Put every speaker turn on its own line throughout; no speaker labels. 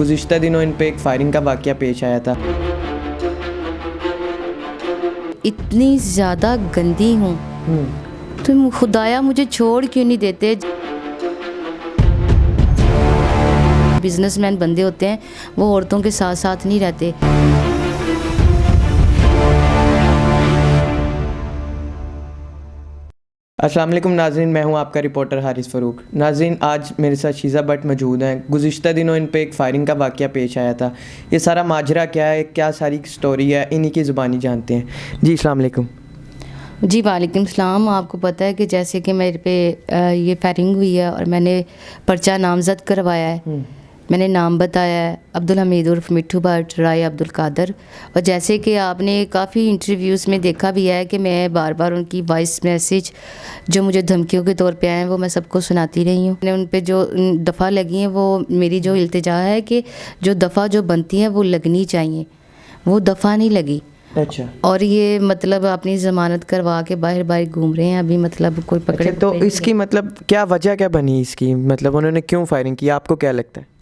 گزشتہ دنوں ان پہ ایک فائرنگ کا واقعہ پیش آیا تھا۔
اتنی زیادہ گندی ہوں تم خدایا مجھے چھوڑ کیوں نہیں دیتے۔ بزنس مین بندے ہوتے ہیں وہ عورتوں کے ساتھ ساتھ نہیں رہتے۔
السلام علیکم ناظرین، میں ہوں آپ کا رپورٹر حارث فاروق۔ ناظرین، آج میرے ساتھ شیزہ بٹ موجود ہیں۔ گزشتہ دنوں ان پہ ایک فائرنگ کا واقعہ پیش آیا تھا۔ یہ سارا ماجرا کیا ہے، کیا ساری سٹوری ہے، انہی کی زبانی جانتے ہیں۔ جی السلام علیکم۔
جی وعلیکم السلام۔ آپ کو پتہ ہے کہ جیسے کہ میرے پہ یہ فائرنگ ہوئی ہے اور میں نے پرچہ نامزد کروایا ہے، میں نے نام بتایا ہے عبدالحمید عرف مٹھو بٹ رائے عبدالقادر، اور جیسے کہ آپ نے کافی انٹرویوز میں دیکھا بھی ہے کہ میں بار بار ان کی وائس میسیج جو مجھے دھمکیوں کے طور پہ آئے ہیں وہ میں سب کو سناتی رہی ہوں۔ میں نے ان پہ جو دفعہ لگی ہیں وہ میری جو التجا ہے کہ جو دفعہ جو بنتی ہیں وہ لگنی چاہیے، وہ دفعہ نہیں لگی۔
اچھا،
اور یہ مطلب اپنی ضمانت کروا کے باہر گھوم رہے ہیں، ابھی مطلب کوئی پکڑے
تو اس کی مطلب کیا وجہ کیا بنی اس کی، مطلب انہوں نے کیوں فائرنگ کی، آپ کو کیا لگتا ہے؟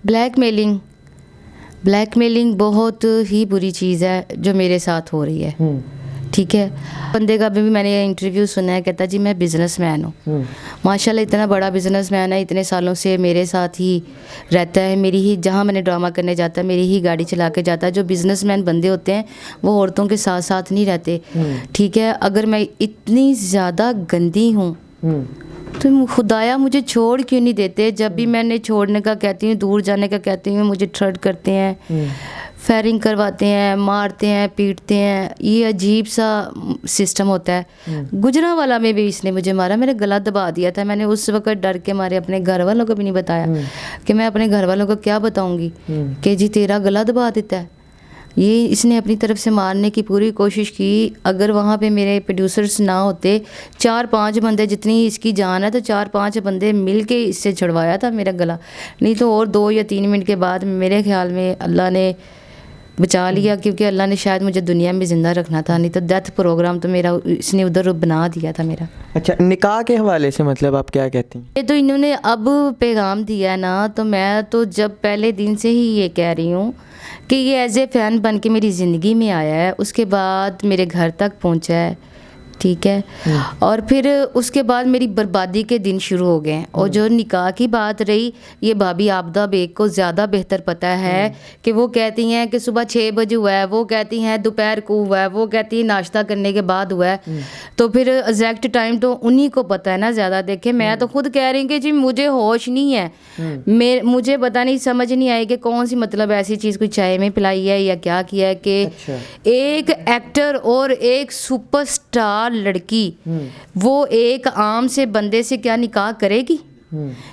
بلیک میلنگ بہت ہی بری چیز ہے جو میرے ساتھ ہو رہی ہے، ٹھیک ہے۔ بندے کا بھی میں نے انٹرویو سنا ہے، کہتا جی میں بزنس مین ہوں، ماشاءاللہ اتنا بڑا بزنس مین ہے، اتنے سالوں سے میرے ساتھ ہی رہتا ہے، میری ہی جہاں میں نے ڈرامہ کرنے جاتا ہے میری ہی گاڑی چلا کے جاتا ہے۔ جو بزنس مین بندے ہوتے ہیں وہ عورتوں کے ساتھ ساتھ نہیں رہتے، ٹھیک ہے۔ اگر میں اتنی زیادہ گندی ہوں تم خدایا مجھے چھوڑ کیوں نہیں دیتے۔ جب بھی میں نے چھوڑنے کا کہتی ہوں، دور جانے کا کہتی ہوں، مجھے تھریٹ کرتے ہیں، فائرنگ کرواتے ہیں، مارتے ہیں، پیٹتے ہیں۔ یہ عجیب سا سسٹم ہوتا ہے۔ گجرانوالہ میں بھی اس نے مجھے مارا، میرا گلا دبا دیا تھا۔ میں نے اس وقت ڈر کے مارے اپنے گھر والوں کو بھی نہیں بتایا کہ میں اپنے گھر والوں کو کیا بتاؤں گی کہ جی تیرا گلا دبا دیتا ہے۔ یہ اس نے اپنی طرف سے مارنے کی پوری کوشش کی۔ اگر وہاں پہ میرے پروڈیوسرز نہ ہوتے، 4-5 بندے جتنی اس کی جان ہے تو 4-5 بندے مل کے اس سے چھڑوایا تھا میرا گلا، نہیں تو اور 2 یا 3 منٹ کے بعد میرے خیال میں اللہ نے بچا لیا، کیونکہ اللہ نے شاید مجھے دنیا میں زندہ رکھنا تھا، نہیں تو ڈیتھ پروگرام تو میرا اس نے ادھر بنا دیا تھا میرا۔
اچھا، نکاح کے حوالے سے مطلب آپ کیا کہتی ہیں؟
یہ تو انہوں نے اب پیغام دیا ہے نا، تو میں تو جب پہلے دن سے ہی یہ کہہ رہی ہوں کہ یہ ایز اے فین بن کے میری زندگی میں آیا ہے، اس کے بعد میرے گھر تک پہنچا ہے، ٹھیک ہے، اور پھر اس کے بعد میری بربادی کے دن شروع ہو گئے ہیں۔ اور جو نکاح کی بات رہی، یہ بھابھی عابدہ بیگ کو زیادہ بہتر پتہ ہے کہ وہ کہتی ہیں کہ صبح 6 بجے ہوا ہے، وہ کہتی ہیں دوپہر کو ہوا ہے، وہ کہتی ہیں ناشتہ کرنے کے بعد ہوا ہے، تو پھر ایگزیکٹ ٹائم تو انہی کو پتہ ہے نا زیادہ۔ دیکھیں میں تو خود کہہ رہی ہوں کہ جی مجھے ہوش نہیں ہے، مجھے پتہ نہیں، سمجھ نہیں آئی کہ کون سی مطلب ایسی چیز کوئی چائے میں پلائی ہے یا کیا کیا ہے کہ ایک ایکٹر اور ایک سپر سٹار لڑکی وہ ایک عام سے بندے سے کیا نکاح کرے گی؟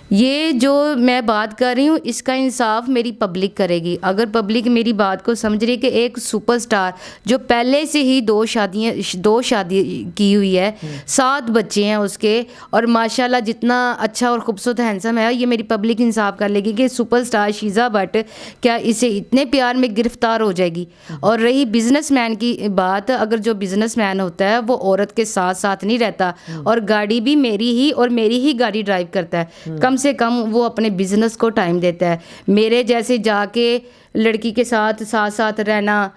یہ جو میں بات کر رہی ہوں اس کا انصاف میری پبلک کرے گی۔ اگر پبلک میری بات کو سمجھ رہی کہ ایک سپر سٹار جو پہلے سے ہی 2 شادی کی ہوئی ہے، 7 بچے ہیں اس کے، اور ماشاءاللہ جتنا اچھا اور خوبصورت ہینسم ہے، یہ میری پبلک انصاف کر لے گی کہ سپر سٹار شیزہ بٹ کیا اسے اتنے پیار میں گرفتار ہو جائے گی۔ اور رہی بزنس مین کی بات، اگر جو بزنس مین ہوتا ہے وہ عورت کے ساتھ ساتھ نہیں رہتا، اور گاڑی بھی میری ہی اور میری ہی گاڑی ڈرائیو کرتا ہے، کم سے کم وہ اپنے بزنس کو ٹائم دیتا ہے۔ میرے جیسے جا کے لڑکی کے ساتھ ساتھ رہنا،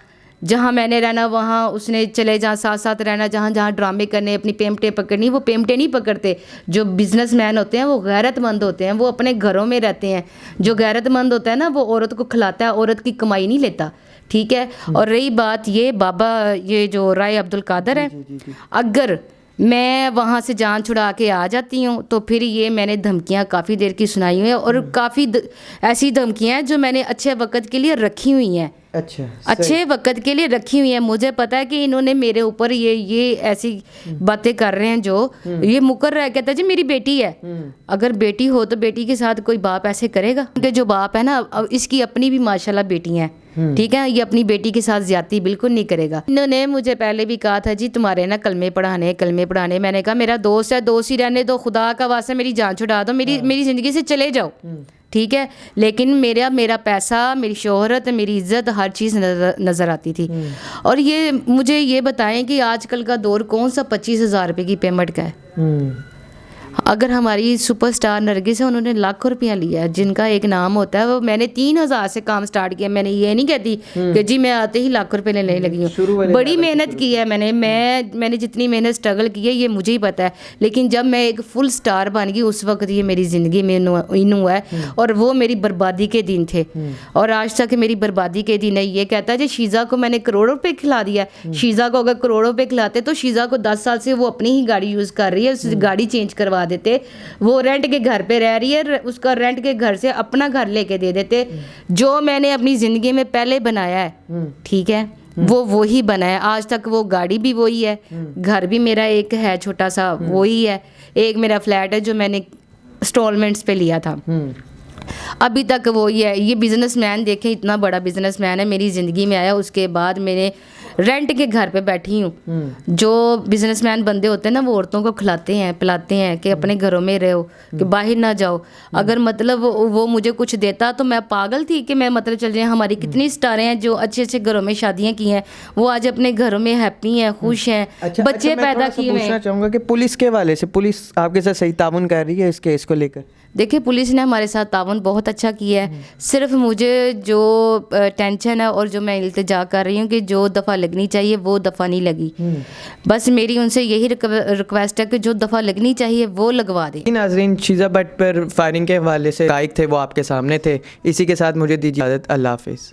جہاں میں نے رہنا وہاں اس نے چلے جہاں ساتھ رہنا، جہاں ڈرامے کرنے، اپنی پیمٹیں پکڑنی، وہ پیمٹیں نہیں پکڑتے۔ جو بزنس مین ہوتے ہیں وہ غیرت مند ہوتے ہیں، وہ اپنے گھروں میں رہتے ہیں۔ جو غیرت مند ہوتا ہے نا وہ عورت کو کھلاتا ہے، عورت کی کمائی نہیں لیتا، ٹھیک ہے۔ اور رہی بات یہ بابا، یہ جو رائے عبدالقادر ہے، اگر میں وہاں سے جان چھڑا کے آ جاتی ہوں تو پھر یہ میں نے دھمکیاں کافی دیر کی سنائی ہوئی ہیں، اور کافی ایسی دھمکیاں ہیں جو میں نے اچھے وقت کے لیے رکھی ہوئی ہیں، اچھے وقت کے لیے رکھی ہوئی ہیں۔ مجھے پتا ہے کہ انہوں نے میرے اوپر یہ ایسی باتیں کر رہے ہیں، جو یہ مقرر ہے، کہتا ہے جی میری بیٹی ہے، اگر بیٹی ہو تو بیٹی کے ساتھ کوئی باپ ایسے کرے گا؟ کہ جو باپ ہے نا، اس کی اپنی بھی ماشاءاللہ بیٹی ہیں، ٹھیک ہے، یہ اپنی بیٹی کے ساتھ زیادتی بالکل نہیں کرے گا۔ انہوں نے مجھے پہلے بھی کہا تھا جی تمہارے نا کلمے پڑھانے، میں نے کہا میرا دوست ہے، دوست ہی رہنے دو، خدا کا واسطہ میری جان چھڑا دو، میری زندگی سے چلے جاؤ، ٹھیک ہے۔ لیکن میرا پیسہ، میری شہرت، میری عزت، ہر چیز نظر آتی تھی۔ اور یہ مجھے یہ بتائیں کہ آج کل کا دور کون سا 25,000 روپے کی پیمنٹ کا ہے؟ اگر ہماری سپر اسٹار نرگس ہے، انہوں نے لاکھوں روپیہ لیا ہے، جن کا ایک نام ہوتا ہے، وہ میں نے 3,000 سے کام سٹارٹ کیا. میں نے یہ نہیں کہتی کہ جی میں آتے ہی لاکھوں روپے لینے لگی ہوں. بڑی محنت کی ہے میں نے جتنی محنت اسٹرگل کی ہے یہ مجھے ہی پتہ ہے. لیکن جب میں ایک فل اسٹار بن گئی اس وقت یہ میری زندگی میں ان ہوا ہے، اور وہ میری بربادی کے دن تھے، اور آج تک میری بربادی کے دن ہے. یہ کہتا ہے جی شیزا کو میں نے کروڑوں روپے کھلا دیا. شیزا کو اگر کروڑوں روپے کھلاتے تو شیزا کو 10 سال سے وہ اپنی ہی گاڑی یوز کر رہی ہے، اس گاڑی چینج کروا دیتے. وہ رینٹ کے گھر پہ رہ رہی ہے، اس کا رینٹ کے گھر سے اپنا گھر لے کے دے دیتے. جو میں نے اپنی زندگی میں پہلے بنایا ہے، ٹھیک ہے، وہ وہی بنا ہے. آج تک وہ گاڑی بھی وہی ہے، گھر بھی میرا ایک ہے چھوٹا سا وہی ہے، ایک میرا فلیٹ ہے جو میں نے انسٹالمنٹس پہ لیا تھا، ابھی تک وہی ہے. یہ بزنس مین دیکھیں اتنا بڑا بزنس مین ہے میری زندگی میں آیا. اس کے بعد میں رینٹ کے گھر پہ بیٹھی ہوں. جو بزنس مین بندے ہوتے ہیں نا، وہ عورتوں کو کھلاتے ہیں پلاتے ہیں کہ اپنے گھروں میں رہو، کہ باہر نہ جاؤ. اگر مطلب وہ مجھے کچھ دیتا تو میں پاگل تھی کہ میں مطلب چل جائیں. ہماری کتنی سٹاریں ہیں جو اچھے اچھے گھروں میں شادیاں کی ہیں، وہ آج اپنے گھروں میں ہیپی ہیں، خوش ہیں، بچے پیدا کیے ہوئے ہیں.
پوچھنا چاہوں گا کہ پولیس کے حوالے سے پولیس آپ کے ساتھ صحیح تعاون کر رہی ہے اس کیس کو لے کر؟
دیکھیں پولیس نے ہمارے ساتھ تعاون بہت اچھا کیا ہے. صرف مجھے جو ٹینشن ہے اور جو میں التجا کر رہی ہوں کہ جو دفعہ لگنی چاہیے وہ دفعہ نہیں لگی. بس میری ان سے یہی ریکویسٹ ہے کہ جو دفعہ لگنی چاہیے وہ لگوا دیں.
ناظرین، شیزا بٹ پر فائرنگ کے حوالے سے حقائق تھے وہ آپ کے سامنے تھے. اسی کے ساتھ مجھے دیجیے اجازت. اللہ حافظ.